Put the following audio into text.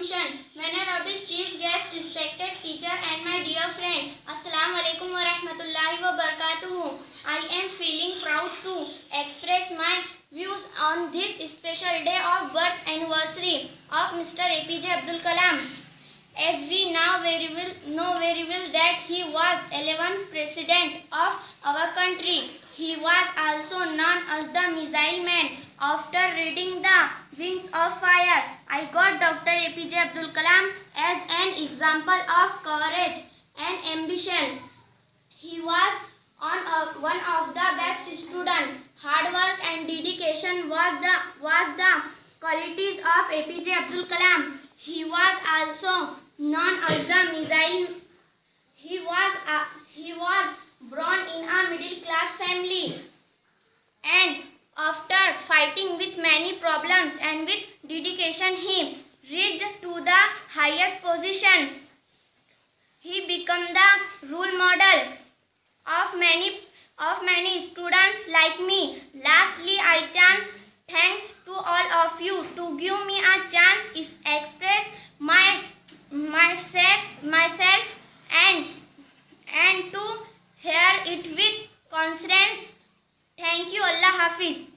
function. Venerable Chief Guest, respected teacher and my dear friend, Assalamu alaikum wa rahmatullahi wa barakatuhu. I am feeling proud to express my views on this special day of birth anniversary of Mr. APJ Abdul Kalam. As we now know very well that he was 11th president of our country. He was also known as the Missile Man. After reading The Wings of Fire, I got Dr. APJ Abdul Kalam as an example of courage and ambition. He was one of the best students. Hard work and dedication was the qualities of APJ Abdul Kalam. He was also known as the Missile. He was born in a middle class family, and after fighting with many problems and with dedication, he reached to the highest position. He became the role model of many students like me. Lastly, I chance thanks to all of you to give me a chance to express myself and to hear it with conscience. Thank you. Allah Hafiz.